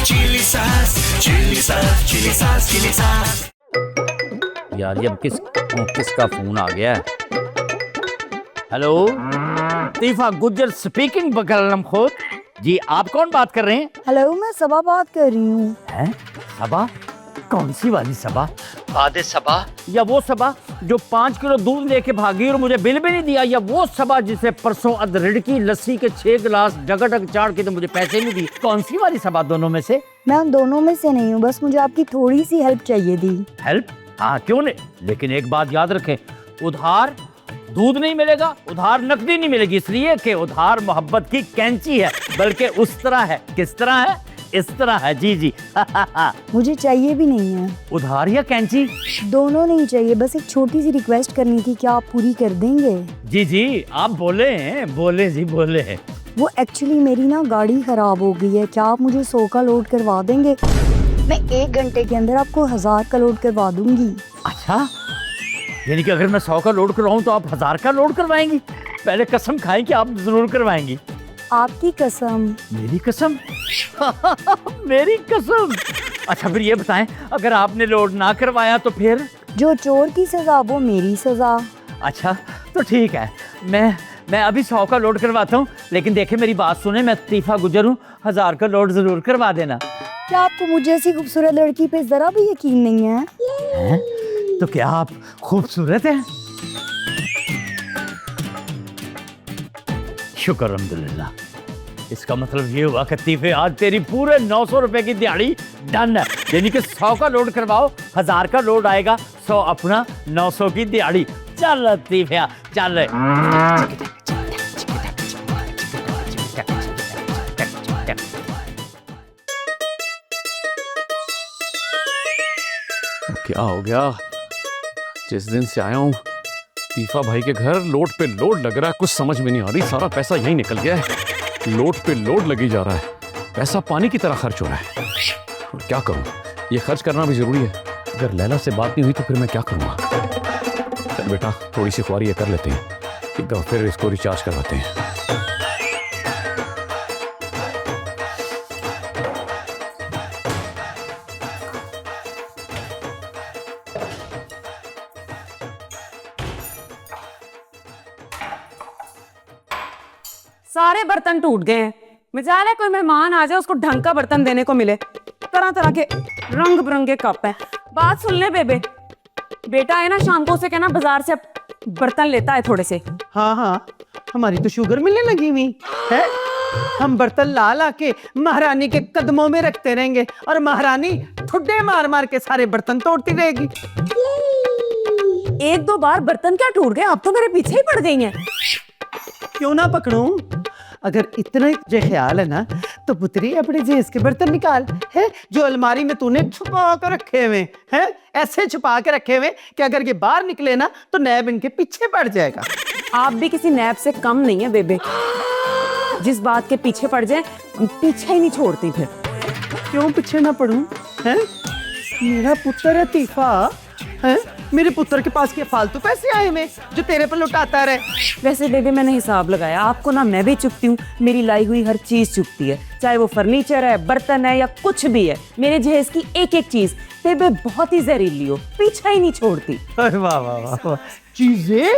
Chilli सास, chilli सास, chilli सास, चिली सास। यार ये अब किसका फोन आ गया है? हेलो, तीफा गुज्जर स्पीकिंग बकलम खुद। जी आप कौन बात कर रहे हैं? हेलो, मैं सबा बात कर रही हूँ। हैं? सबा? कौन सी वाली सबा? बादे सबा या वो सबा जो 5 किलो दूध लेके भागी और मुझे बिल भी नहीं दिया, या वो सबा जिसे परसों अदरड़ की लस्सी के 6 गिलास डगडग चाड़ के तो मुझे पैसे नहीं दिए? कौन सी वाली सबा दोनों में से? मैं उन दोनों में से नहीं हूँ, बस मुझे आपकी थोड़ी सी हेल्प चाहिए थी। हेल्प? हाँ क्यों नहीं, लेकिन एक बात याद रखें, उधार दूध नहीं मिलेगा, उधार नकदी नहीं मिलेगी, इसलिए कि उधार मोहब्बत की कैंची है, बल्कि उस तरह है। किस तरह है? इस तरह है। जी जी। मुझे चाहिए भी नहीं है। उधार या कैंची? दोनों नहीं चाहिए, बस एक छोटी सी रिक्वेस्ट करनी थी, क्या आप पूरी कर देंगे? जी जी आप बोले हैं, बोले जी बोले हैं। वो एक्चुअली मेरी ना गाड़ी खराब हो गई है, क्या आप मुझे 100 का लोड करवा देंगे? मैं 1 घंटे के अंदर आपको 1000 का लोड करवा दूंगी। अच्छा, यानी कि अगर मैं 100 का लोड करवाऊं तो आप 1000 का लोड करवाएंगी? पहले कसम खाएं कि आप जरूर करवाएंगी। आपकी कसम। मेरी कसम? मेरी कसम? अच्छा फिर ये बताएं, अगर आपने लोड ना करवाया तो फिर? जो चोर की सजा वो मेरी सजा। अच्छा तो ठीक है, मैं अभी 100 का लोड करवाता हूँ, लेकिन देखे मेरी बात सुने, मैं तीफा गुजर हूँ, 1000 का लोड जरूर करवा देना। क्या आपको मुझे ऐसी खूबसूरत लड़की पे जरा भी यकीन नहीं है? हैं? तो क्या आप खूबसूरत हैं? शुक्र अल्हम्दुलिल्लाह। इसका मतलब ये हुआ कि तीफे आज तेरी पूरे 900 रुपए की दिहाड़ी डन है, यानी कि 100 का लोड करवाओ, 1000 का लोड आएगा, 100 अपना, 900 की दिहाड़ी। चल तीफे चल। क्या हो गया? जिस दिन से आया हूँ तीफा भाई के घर लोड पे लोड लग रहा है, कुछ समझ में नहीं आ रही, सारा पैसा यहीं निकल गया है, लोड पे लोड लगी जा रहा है, पैसा पानी की तरह खर्च हो रहा है। और क्या करूँ, ये खर्च करना भी जरूरी है, अगर लैला से बात नहीं हुई तो फिर मैं क्या करूँगा? चल बेटा थोड़ी सी ख्वारी कर लेते हैं, एक दफा फिर इसको रिचार्ज करवाते हैं। सारे बर्तन टूट गए हैं, मजाल है कोई मेहमान आ जाए उसको ढंग का बर्तन देने को मिले। तरह तरह के रंग बिरंगे कप हैं। बात सुन ले बेबे, बेटा है ना, शाम को उसे कहना बाजार से बर्तन लेता है थोड़े से। हाँ हाँ, हमारी तो शुगर मिलने लगी हुई है, हम बर्तन ला ला के महारानी के कदमों में रखते रहेंगे और महारानी ठुड्डे मार मार के सारे बर्तन तोड़ती रहेगी। 1-2 बार बर्तन क्या टूट गए, अब तो मेरे पीछे ही पड़ गई हैं। क्यों ना पकड़ूं? अगर इतना तुझे ख्याल है ना तो पुत्री अपने जेस के बर्तन निकाल, है जो अलमारी में तूने छुपा कर रखे हुए हैं, ऐसे छुपा के रखे हुए कि अगर ये बाहर निकले ना तो नैब इनके पीछे पड़ जाएगा। आप भी किसी नैब से कम नहीं है बेबे, जिस बात के पीछे पड़ जाए पीछे ही नहीं छोड़ती फिर। क्यों पीछे ना पड़ूं? है मेरा पुत्र है तीफा, है मेरे पुत्र के पास क्या फालतू पैसे आए में जो तेरे पर लुटाता रहे? वैसे बेबे मैंने हिसाब लगाया, आपको ना मैं भी चुकती हूँ, मेरी लाई हुई हर चीज चुकती है, चाहे वो फर्नीचर है, बर्तन है या कुछ भी है, मेरे जहेज की एक एक चीज बेबे बहुत ही जहरीली हो, पीछा ही नहीं छोड़ती। अरे वाह वाह वाह वाह, चीजें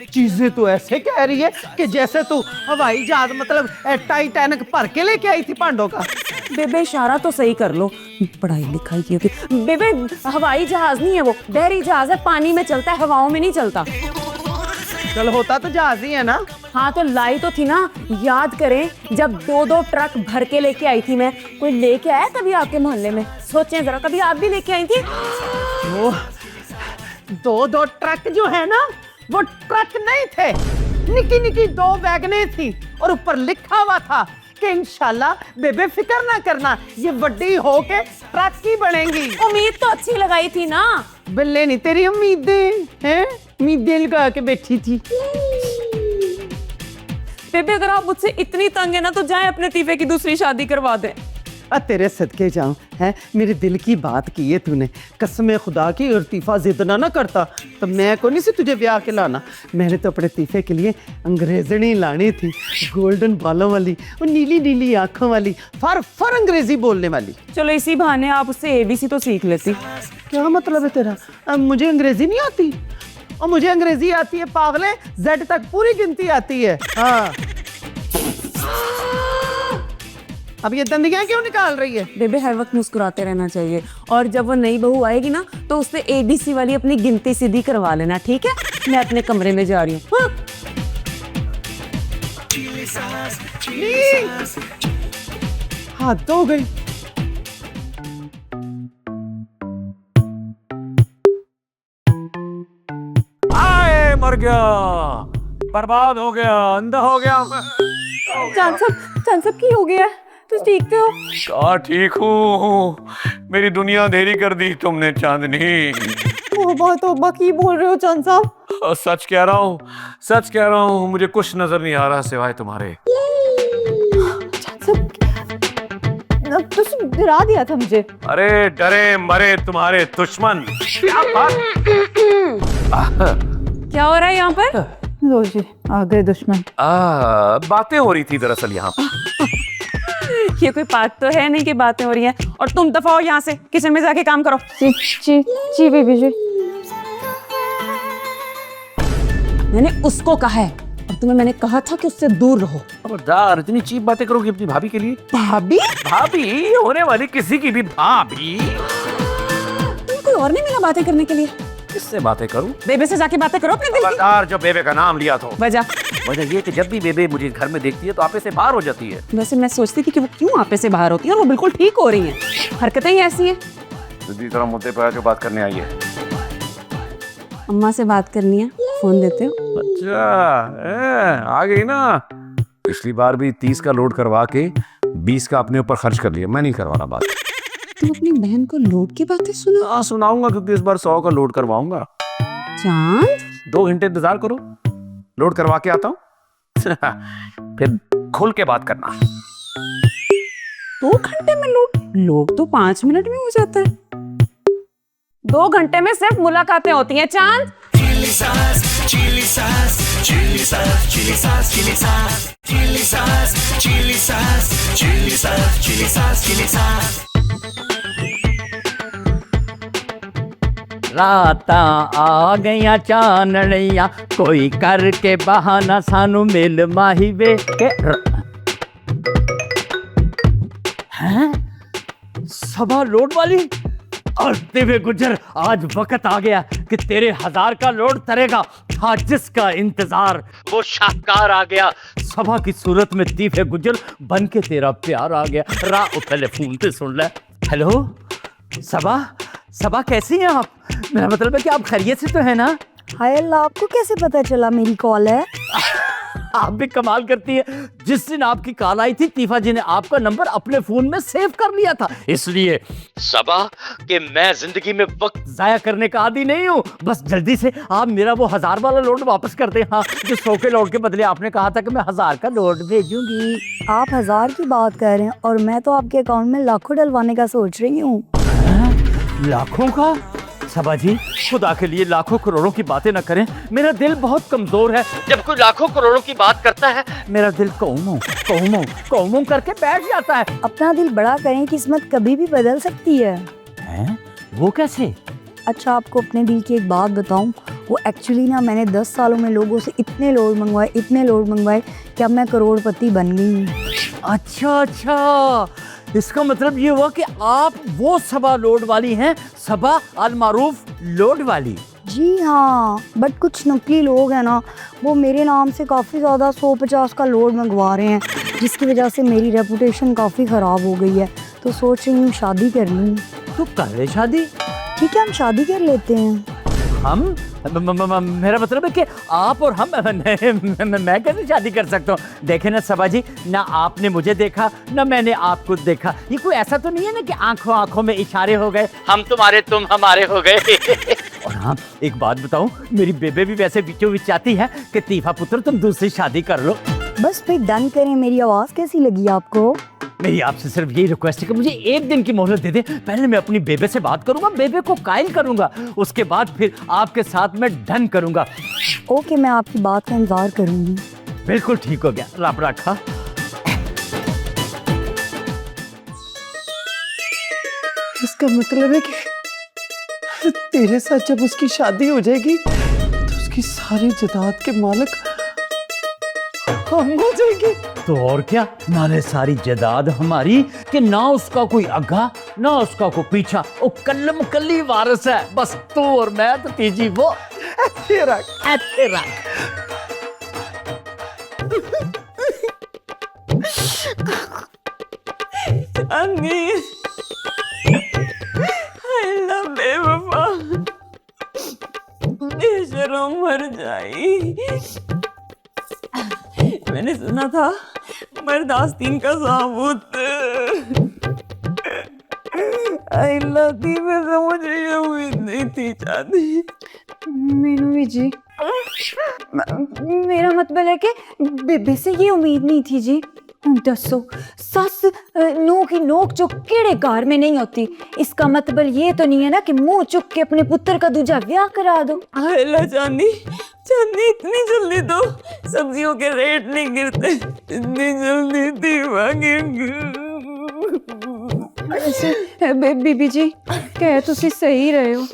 चीजें तो ऐसे कह रही है कि जैसे तू हवाई जहाज मतलब टाइटैनिक भर के लेके आई थी पांडों का। बेबे इशारा तो सही कर लो, पढ़ाई लिखाई की होगी। बेबे हवाई जहाज नहीं है वो, बहरी जहाज है, पानी में चलता है, हवाओं में नहीं चलता। चल होता तो जहाज ही है ना। हाँ तो लाई तो थी ना, याद करें जब 2-2 ट्रक भर के लेके आई थी मैं, कोई लेके आया कभी आपके मोहल्ले में? सोचें जरा, कभी आप भी लेके आई थी? वो 2-2 ट्रक जो है ना वो ट्रक नहीं थे, निकी निकी 2 वैगनें थी और ऊपर लिखा हुआ था कि इंशाल्लाह बेबे फिक्र ना करना, ये बड़ी होके ट्रक ही बनेंगी। उम्मीद तो अच्छी लगाई थी ना। बिल्ले नहीं तेरी उम्मीदें हैं, उम्मीदें लगा के बैठी थी। बेबे अगर आप मुझसे इतनी तंग है ना तो जाए अपने तीफे की दूसरी शादी करवा दें। तेरे सदके जाऊं है, मेरे दिल की बात की है तूने, कसम खुदा की। और तीफा जिद ना करता तो मैं को नहीं सी तुझे ब्याह के लाना। मैंने तो अपने तीफे के लिए अंग्रेजनी लानी थी, गोल्डन बालों वाली, वो नीली नीली आंखों वाली, फर अंग्रेजी बोलने वाली। चलो इसी बहाने आप उससे ABC तो सीख लेती। क्या मतलब है तेरा? मुझे अंग्रेजी नहीं आती? और मुझे अंग्रेजी आती है पागले, Z तक पूरी गिनती आती है। हाँ, अब ये दंदियां क्यों निकाल रही है? बेबे हर वक्त मुस्कुराते रहना चाहिए, और जब वो नई बहू आएगी ना तो उससे ABC वाली अपनी गिनती सीधी करवा लेना, ठीक है? मैं अपने कमरे में जा रही हूँ। हाँ। हाथ हो गई। आए मर गया, बर्बाद हो गया, अंधा हो गया मैं। चांद साहब की हो गया है? तुम ठीक तो हो? क्या ठीक हूँ, मेरी दुनिया अंधेरी कर दी तुमने चांदनी। तौबा की बोल रहे हो चांद साहब? सच कह रहा हूँ, सच कह रहा हूँ, मुझे कुछ नजर नहीं आ रहा सिवाय तुम्हारे। तुम डरा दिया था मुझे। अरे डरे मरे तुम्हारे दुश्मन। क्या हो रहा है यहाँ पर? लो जी, आ गए दुश्मन। बातें हो रही थी दरअसल यहाँ। ये कोई बात तो है नहीं कि बातें हो रही हैं। और तुम दफा हो यहाँ से, किचन में जाके काम करो। जी बेबी जी। मैंने उसको कहा है, और तुम्हें मैंने कहा था कि उससे दूर रहो। खबरदार, इतनी चीप बातें करोगी अपनी भाभी के लिए? भाभी? भाभी होने वाली किसी की भी भाभी। कोई और नहीं मिला बातें करने के लिए? किससे बातें करूं? बेबे से जाके बातें करो अपने दिल की। खबरदार, जब बेबे का नाम लिया तो वजह ये कि जब भी बेबे मुझे घर में देखती है तो आपे से बाहर हो जाती है। वैसे मैं सोचती थी कि वो क्यों आपे से बाहर होती है, और वो बिल्कुल ठीक हो रही हैं। हरकतें ही ऐसी हैं। सीधी तरह मुद्दे पर जो बात करने आई है। अम्मा से बात करनी है, फोन देते हो? अच्छा, आ गई ना। पिछली बार भी 30 का लोड करवा के 20 का अपने ऊपर खर्च कर लिया। मैं नहीं करवा रहा बात। तुम अपनी बहन को लोड की बातें सुनो? हाँ सुनाऊंगा, क्योंकि इस बार 100 का लोड करवाऊंगा। चांद, 2 घंटे इंतजार करो, लोड करवा के आता हूँ। फिर खुल के बात करना। 2 घंटे में लोड तो 5 मिनट में हो जाता है। 2 घंटे में सिर्फ मुलाकातें होती हैं चांद। चिली सास, चिली सास, चिली सास, चिली सास, चिली सास, चिली सास, चिली सास, चिली सास, चिली सास, चिली सास। राता आ गईया चानणिया, कोई करके बहाना सानू मिल माही वे के। हैं? सभा लोड वाली? और दिव्य गुजर, आज वक्त आ गया कि तेरे 1000 का लोड तरेगा। था जिसका इंतजार वो शाहकार आ गया। सभा की सूरत में दिव्य गुजर बन के तेरा प्यार आ गया। रा पहले फोन पे सुन ले। हेलो सबा कैसी हैं आप? मेरा मतलब है कि आप खैरियत से तो है ना? हाय अल्लाह, आपको कैसे पता चला मेरी कॉल है? आप भी कमाल करती है। जिस दिन आपकी कॉल आई थी, तीफा जी ने आपका नंबर अपने फोन में सेव कर लिया था। इसलिए सबा कि मैं जिंदगी में वक्त जाया करने का आदी नहीं हूँ। बस जल्दी से आप मेरा वो 1000 वाला लोड वापस कर दें। हाँ, जो 100 के लोड के बदले आपने कहा था कि मैं 1000 का लोड भेजूंगी। आप 1000 की बात कर रहे हैं और मैं तो आपके अकाउंट में लाखों डलवाने का सोच रही हूँ। लाखों का? सबा जी, खुदा के लिए लाखों करोड़ों की बातें न करें। मेरा दिल बहुत कमजोर है। जब कोई लाखों करोड़ों की बात करता है, मेरा दिल कौमों करके बैठ जाता है। अपना दिल बड़ा करें, किस्मत कभी भी बदल सकती है। हैं? वो कैसे? अच्छा, आपको अपने दिल की एक बात बताऊं, वो एक्चुअली ना मैंने 10 सालों में लोगों से इतने लोड मंगवाए कि अब मैं करोड़पति बन गई हूँ। अच्छा, इसका मतलब ये हुआ कि आप वो सबा लोड वाली हैं, सबा अल मारूफ लोड वाली। जी हाँ, बट कुछ नकली लोग हैं ना, वो मेरे नाम से काफ़ी ज़्यादा 150 का लोड मंगवा रहे हैं, जिसकी वजह से मेरी रेपुटेशन काफ़ी ख़राब हो गई है। तो सोच रही हूँ शादी कर लूँ। तो कर ले शादी। ठीक है, हम शादी कर लेते हैं। हम? मेरा मतलब है कि आप और हम। मैं कैसे शादी कर सकता हूँ? देखे ना सबा जी, ना आपने मुझे देखा ना मैंने आपको देखा। ये कोई ऐसा तो नहीं है ना कि आंखों में इशारे हो गए, हम तुम्हारे तुम हमारे हो गए। और हाँ, एक बात बताऊं, मेरी बेबे भी वैसे बीचों बीच चाहती है कि तीफा पुत्र तुम दूसरी शादी कर लो। बस फिर डन करें। मेरी आवाज़ कैसी लगी आपको? मेरी आपसे सिर्फ यही रिक्वेस्ट है कि मुझे एक दिन की मोहलत दे दे। पहले मैं अपनी बेबे से बात करूंगा, बेबे को कायल करूंगा, उसके बाद फिर आपके साथ मैं डन करूंगा। ओके, मैं आपकी बात का इंतजार करूंगी। बिल्कुल ठीक हो गया, रब रखा। इसका मतलब है कि तेरे साथ जब उसकी शादी हो जाएगी तो उसकी सारी जायदाद के मालिक हम हो जाएंगे। तो और क्या, नाले सारी जायदाद हमारी कि ना उसका कोई आगा ना उसका कोई पीछा, वो कल्लम कल्ली वारिस है, बस तू और मैं तो तीजी वो। ऐसे रख। ऐसे रख। चांदनी, आई लव बेवफा, बेशरम मर जाई। मैंने सुना था मर्द आस्तीन का साबुत। आई लव थी, मैं तो मुझे ये उम्मीद नहीं थी चांदनी। मेनू भी जी, मेरा मतलब है कि बेबे से ये उम्मीद नहीं थी जी। दसो, सस नोक की नोक जो केड़े घर में नहीं होती। इसका मतलब ये तो नहीं है ना कि मुंह चुक के अपने पुत्र का दूजा ब्याह करा दो। अल्लाह चांदनी, चांदनी इतनी जल्दी तो सब्जियों के रेट नहीं गिरते, इतनी जल्दी दीवा बीबी जी कह तुसी सही रहे हो।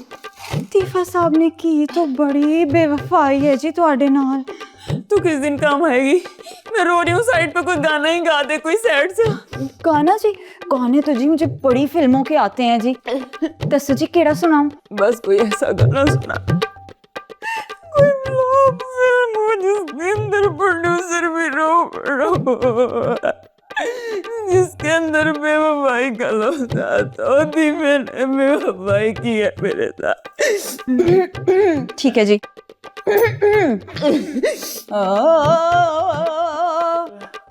तीफा साहब ने की तो बड़ी बेवफाई है जी तुहाडे नाल। तू किस दिन काम आएगी? मैं रो रही हूँ, साइड पे कोई गाना ही गा दे, कोई सैड सा गाना जी। गाने तो जी मुझे बड़ी फिल्मों के आते हैं जी। दसो जी केड़ा सुनाऊं? बस कोई ऐसा गाना सुना, कोई फ्लॉप फिल्म हो जिसके अंदर प्रोड्यूसर भी रो जिसके अंदर बेवफाई का लफ्ज आता हो। दी मैंने बेवफाई की है मेरे साथ। ठीक है जी।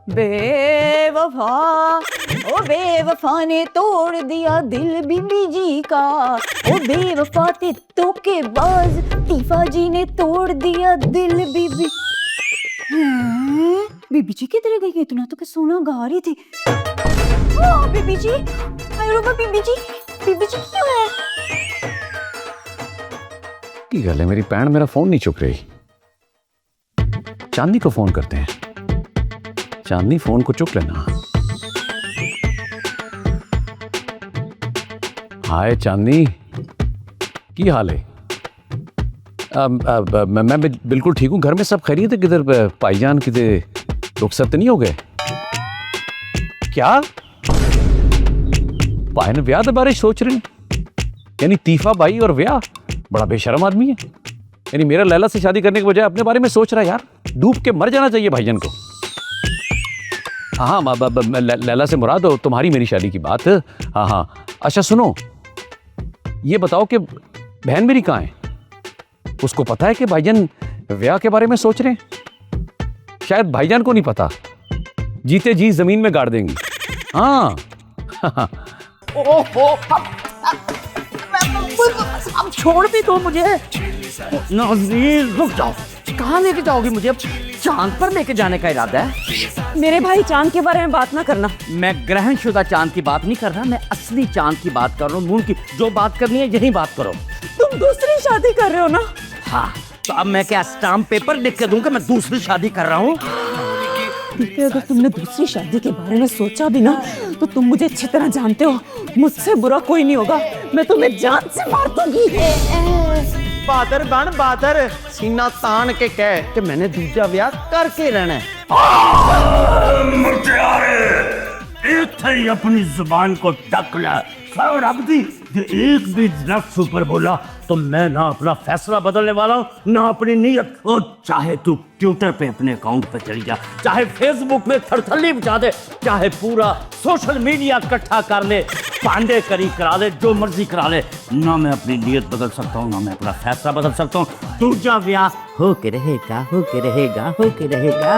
बेवफा, ओ बेवफा ने तोड़ दिया दिल बीबी जी का। ओ बेवफा ते धोखेबाज, तीफा जी ने तोड़ दिया दिल बीबी। हैं? बीबी जी किधर गई? इतना तो सोना गा रही थी। ओ बीबी जी, अरे रोबा बीबी जी क्यों है? की गल है, मेरी भैन मेरा फोन नहीं चुक रही। चांदनी को फोन करते हैं। चांदनी फोन को चुक लेना। हाय चांदनी, की हाल है? मैं बिल्कुल ठीक हूँ। घर में सब खैरियत है? किधर भाईजान किधर रुखसत नहीं हो गए क्या? भाई ने ब्याह के बारे सोच रहे हैं? यानी तीफा भाई और ब्याह? बड़ा बेशरम आदमी है। यानी मेरा लैला से शादी करने के बजाय अपने बारे में सोच रहा है। यार डूब के मर जाना चाहिए भाईजान को। हाँ लैला से मुराद हो तुम्हारी मेरी शादी की बात। हाँ अच्छा सुनो, ये बताओ कि बहन मेरी कहाँ है? उसको पता है कि भाईजान ब्याह के बारे में सोच रहे हैं? शायद भाईजान को नहीं पता, जीते जी जमीन में गाड़ देंगी। हाँ अब छोड़ भी दो मुझे। नाज़नीन रुक जाओ, कहाँ लेके जाओगी मुझे? अब चांद पर लेके जाने का इरादा है? मेरे भाई चांद के बारे में बात ना करना। मैं ग्रहणशुदा चांद की बात नहीं कर रहा, मैं असली चांद की बात कर रहा हूँ। मून की जो बात करनी है यही बात करो। तुम दूसरी शादी कर रहे हो ना? हाँ, तो अब मैं क्या स्टाम्प पेपर लिख के दूं कि मैं दूसरी शादी कर रहा हूँ? अगर तुमने दूसरी शादी के बारे में सोचा भी ना तो तुम मुझे अच्छी तरह जानते हो, मुझसे बुरा कोई नहीं होगा। मैं तुम्हें जान से मार दूंगी। बहादुर बन बहादुर, सीना तान के कह कि मैंने दूजा ब्याह करके रहना है। इतनी अपनी जुबान को टक ला और अब दी एक भी लफ्ज़ ऊपर बोला तो मैं ना अपना फैसला बदलने वाला हूँ ना अपनी नीयत। और चाहे तू ट्विटर पे अपने अकाउंट पे चली जा, चाहे फेसबुक में थरथल्ली मचा दे, चाहे पूरा सोशल मीडिया इकट्ठा कर ले, पांडे करी करा ले, जो मर्जी करा ले, ना मैं अपनी नीयत बदल सकता हूँ ना मैं अपना फैसला बदल सकता हूँ। दूजा ब्याह हो के रहेगा, हो के रहेगा, हो के रहेगा।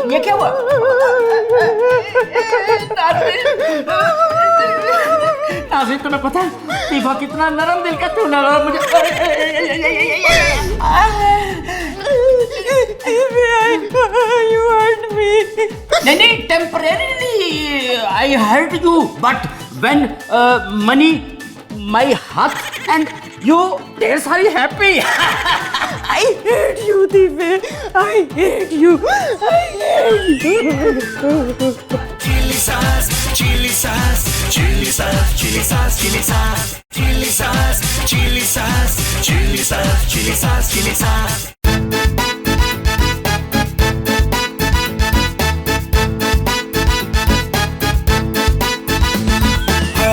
ये क्या हुआ? नाज़रीन तुम्हें पता है तीफा कितना नरम दिल का, तू नरम मुझे You hurt me. नहीं, temporarily I hurt you, but when money my heart and you ढेर सारी happy. I hate you, Dive. I hate you. I hate you. Chili sauce, chili sauce, chili sauce, chili sauce, chili sauce, chili sauce, chili sauce, chili sauce, chili sauce, chili sauce.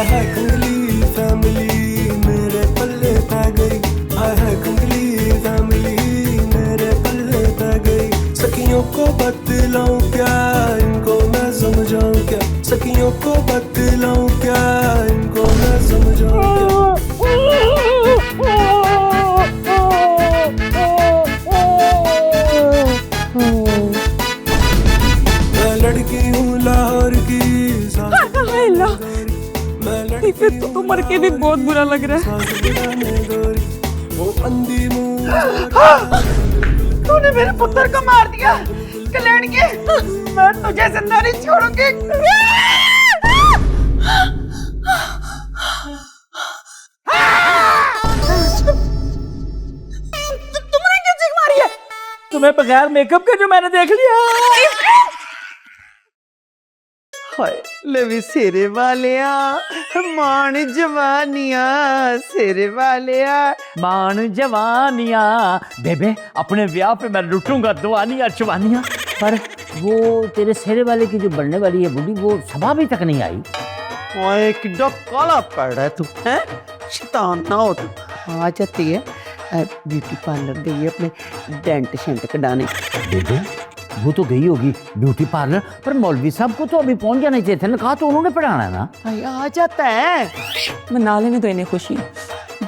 है कंगली family मेरे पल्ले पै गई, है कंगली family मेरे पल्ले पै गई। सखियों को बतलाऊं क्या, इनको मैं समझाऊं क्या, सखियों को बतलाऊं क्या, इनको मैं समझाऊं क्या। मैं लड़की हूँ लाहौर की, हाय अल्लाह, मैं दिव्य तो मर के भी बहुत बुरा लग रहा है। वो अंधी मुंह तूने मेरे पुत्र को मार दिया कल्याण के, मैं तुझे जिंदा नहीं छोड़ूंगी। तुमने क्यों चीख मारी है? तुम्हें बगैर मेकअप के जो मैंने देख लिया। हाय ले भी सिरे वालिया मान जवानिया, सिरे वालिया मान जवानियां। बेबे अपने ब्याह पे मैं लुटूंगा दवानियां चवानियां, पर वो तेरे सेरे वाले की जो बनने वाली है बुढ़ी, वो सभा भी तक नहीं आई। ओए किड्डा काला पड़ रहा है तू, हैं शैतान ना हो तू। आ जाती है ब्यूटी पार्लर गई है अपने डेंट शेंट कटाने। बेबे वो तो गई होगी ब्यूटी पार्लर, पर मौलवी साहब को तो अभी पहुंच जाना चाहिए था ना, कहा तो उन्होंने पढ़ाना है ना। भाई आ जाता है। मना लेने दो इन्हें खुशी,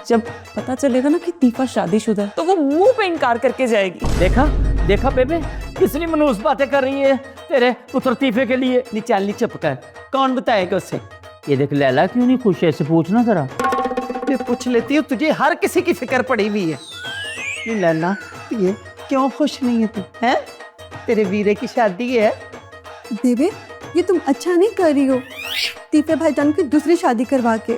जब पता चलेगा ना कि दीपा शादीशुदा है तो वो मुंह पे इनकार करके जाएगी। देखा देखा बेबे कितनी मनूस बातें कर रही है तेरे पुत्र तीफे के लिए। नी चल नी चुप कर, कौन बताएगा उसे। ये देख लैला क्यों नहीं खुश है, इससे पूछना जरा। मैं पूछ लेती हूँ, तुझे हर किसी की फिक्र पड़ी हुई है। नहीं लैला ये क्यों खुश नहीं है तू, हैं? तेरे वीरे की शादी है। देवे ये तुम अच्छा नहीं कर रही हो, तीफे भाईजान की दूसरी शादी करवा के।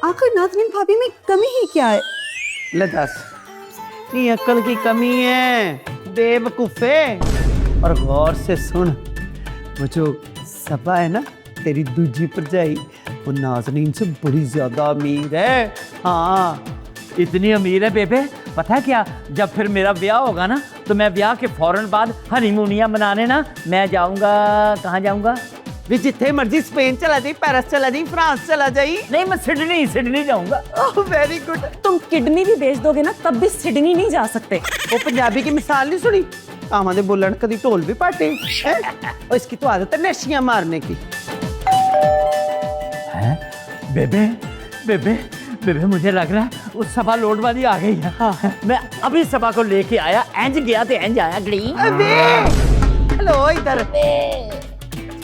आखिर नाज़नीन भाभी में कमी ही क्या है? ले दस, नहीं अक्ल की कमी है बेवकूफे। और गौर से सुन, वो जो सबा है ना तेरी दूजी भरजाई, वो नाज़नीन से बड़ी ज्यादा अमीर है। हाँ इतनी अमीर है बेबे, पता है क्या, जब फिर मेरा ब्याह होगा ना तो मैं ब्याह के फौरन बाद हनीमूनिया मनाने ना मैं जाऊंगा। कहाँ जाऊंगा? भी जिथे मर्जी स्पेन चला जाई, पेरिस चला जाई, फ्रांस चला जाई। नहीं मैं सिडनी जाऊंगा। Very good. तुम किडनी भी बेच दोगे ना तब भी सिडनी नहीं जा सकते। वो पंजाबी की मिसाल नहीं सुनी, कामा दे बोलन कदी ढोल भी पाटे हैं? और इसकी तो आदत है नशियां मारने की। हैं? बेबे बेबे बेबे मुझे लग रहा है वो सभा लोड वाली आ गई है। हाँ। मैं अभी सभा को लेके आया, एंज गया तो एंज आया। अबे हेलो इधर,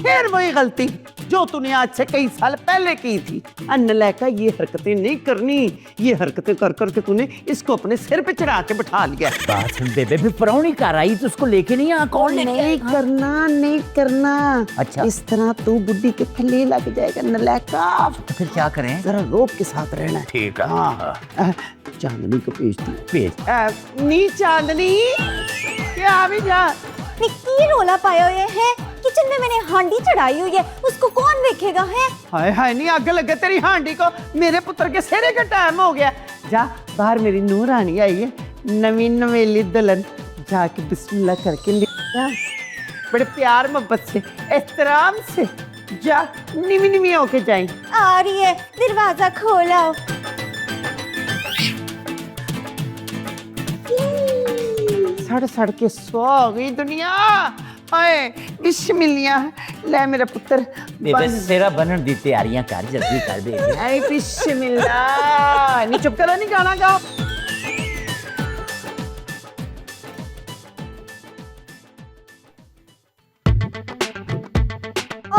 फिर वही गलती जो तूने आज से कई साल पहले की थी। अन्नलैका ये हरकतें नहीं करनी, ये हरकतें कर करके तूने इसको अपने सिर पे चढ़ा के बैठा लिया। बात सुन बेबे, फिर परौनी कर आई तो उसको लेके नहीं आ, कौन लेके नहीं आएगा? करना नहीं करना। अच्छा। इस तरह तू बुड्ढी के फले लग जाएगा नलैका। तो फिर क्या करें? जरा रोब के साथ रहना है। ठीक है। हाँ चांदनी को भेज दी। भेज। नी चांदनी क्या भी जा। निक्की रोला पाया हुआ है, किचन में मैंने हांडी चढ़ाई हुई है, उसको कौन देखेगा है? हाय हाय नहीं आग लगे तेरी हांडी को, मेरे पुत्र के सेरे का टाइम हो गया। जा बाहर मेरी नूर रानी आई है, नवी नवेली दुल्हन, जाके बिस्मिल्लाह करके ले जा, बड़े प्यार मोहब्बत से एहतराम से जा, निमी निमी होके जाए। आ रही है, दरवाजा खोला। सड़ सड़ के सो हो गई दुनिया। हाय बिस्मिल्लाह, ले मेरा पुत्र बेबे सेरा बनन दी तैयारियां कर, जल्दी कर बेबे। हाय बिस्मिल्लाह। नहीं चुप करो, नहीं गाना गाओ।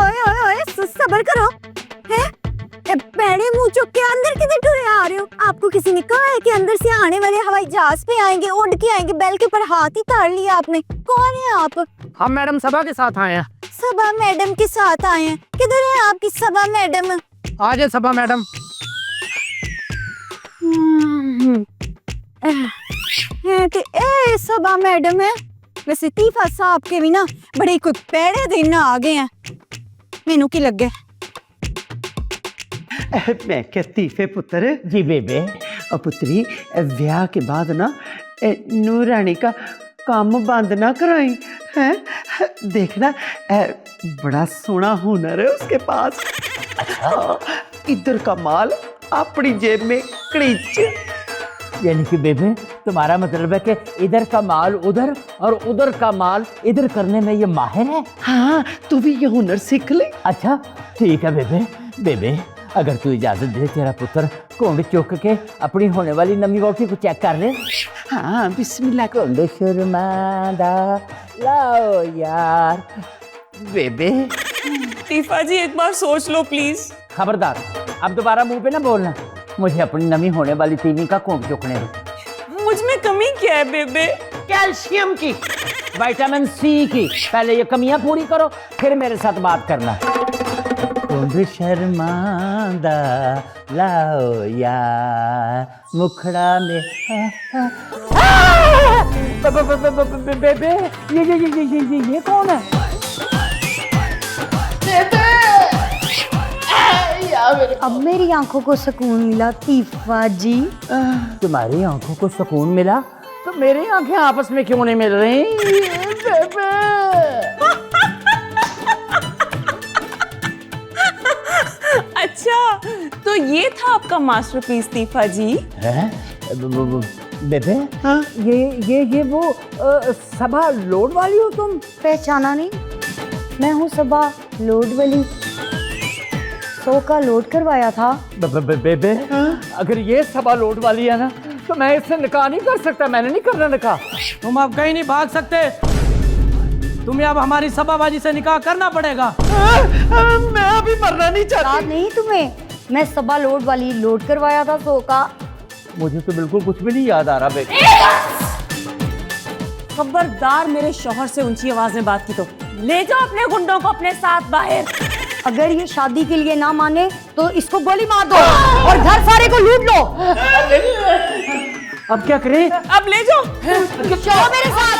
ओए ओए ओए सबर करो, है पैड़े मुंह चुक के अंदर किधर टुरे आ रहे हो? आपको किसी ने कहा है कि अंदर से आने वाले हवाई जहाज पे आएंगे, उड़ के आएंगे? बेल के ऊपर हाथ ही ताड़ लिया आपने। कौन है आप? हम मैडम सभा के साथ आए हैं। सबा मैडम के साथ आए हैं? किधर है आपकी सबा मैडम? आ जाए सभा मैडम। है ते ए सबा मैडम है। वैसे तीफा साहब के भी ना बड़े कोई पैड़े दिन आ गए हैं। मैनू की लगे मैं क्या तीफे पुत्र जी बेबे। और पुत्री ब्याह के बाद ना नूरानी का काम बंद ना कराई हैं। देखना बड़ा सोना हुनर है उसके पास। इधर का माल अपनी जेब में कड़ीच। यानी कि बेबे तुम्हारा मतलब है कि इधर का माल उधर और उधर का माल इधर करने में ये माहिर है। हाँ तू भी ये हुनर सीख ले। अच्छा ठीक है बेबे। बेबे अगर तू इजाजत दे तेरा पुत्र कोंड चुक के अपनी होने वाली नमी वोटी को चेक कर ले। हाँ बिस्मिल्लाह। कोंड शर्मादा लाओ यार। बेबे तीफा जी एक बार सोच लो प्लीज। खबरदार अब दोबारा मुंह पे ना बोलना। मुझे अपनी नमी होने वाली तीवी का कोंड चुकने दो। मुझ में कमी क्या है बेबे? कैल्शियम की, विटामिन सी की। पहले ये कमियां पूरी करो फिर मेरे साथ बात करना। कोंड शर्मादा लाओ यार मुखड़ा में। बेबे ये कौन है? अब मेरी आंखों को सुकून मिला तीफा जी। तुम्हारी आंखों को सुकून मिला तो मेरी आंखें आपस में क्यों नहीं मिल रही? बेबे अच्छा तो ये था आपका मास्टरपीस तीफा जी? है बेबे। हाँ? ये वो सभा लोड वाली हो तुम? पहचाना नहीं? मैं हूँ सबा लोड वाली। 100 का लोड करवाया था। बेबे अगर ये सभा लोड वाली है ना तो मैं इससे निकाह नहीं कर सकता। मैंने नहीं करना निकाह। तुम अब कहीं नहीं भाग सकते। तुम्हें अब हमारी सभाबाजी से निकाह करना पड़ेगा। मैं अभी मरना नहीं चाहती। याद नहीं तुम्हें? मैं सबा लोड वाली लोड करवाया था 100 का। मुझे तो बिल्कुल कुछ भी नहीं याद आ रहा बेबे। खबरदार मेरे शौहर से ऊंची आवाज में बात की तो ले जाओ अपने गुंडों को अपने साथ बाहर। अगर ये शादी के लिए ना माने तो इसको गोली मार दो और घर सारे को लूट लो। अब क्या करें? अब ले जाओ। चलो मेरे साथ।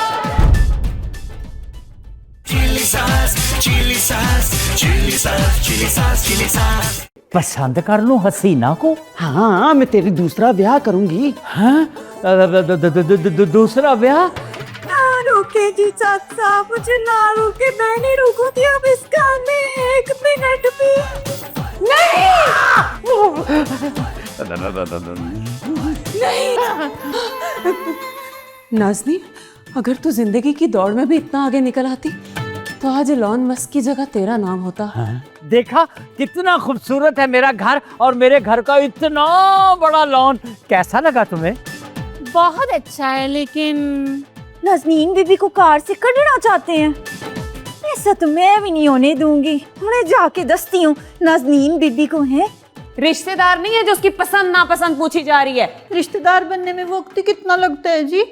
चिली सास, चिली सास, चिली सास, चिली सास, चिली सास। पसंद कर लूं हसीना को? हाँ मैं तेरी दूसरा ब्याह करूंगी। हाँ दूसरा ब्याह? रोके जी चाचा, मुझे ना रोके। मैं नहीं रुकूंगी अब इस काम में 1 मिनट भी नहीं। नाज़नीन अगर तू जिंदगी की दौड़ में भी इतना आगे निकल आती तो आज लॉन मस्क की जगह तेरा नाम होता। देखा कितना खूबसूरत है मेरा घर और मेरे घर का इतना बड़ा लॉन। कैसा लगा तुम्हें? बहुत अच्छा है लेकिन नाज़नीन बीबी को कार से कटना चाहते हैं। ऐसा तो मैं भी नहीं होने दूंगी। उन्हें जाके दसती हूँ नाज़नीन बीबी को। है रिश्तेदार नहीं है जो उसकी पसंद नापसंद पूछी जा रही है। रिश्तेदार बनने में वक्त कितना लगता है जी?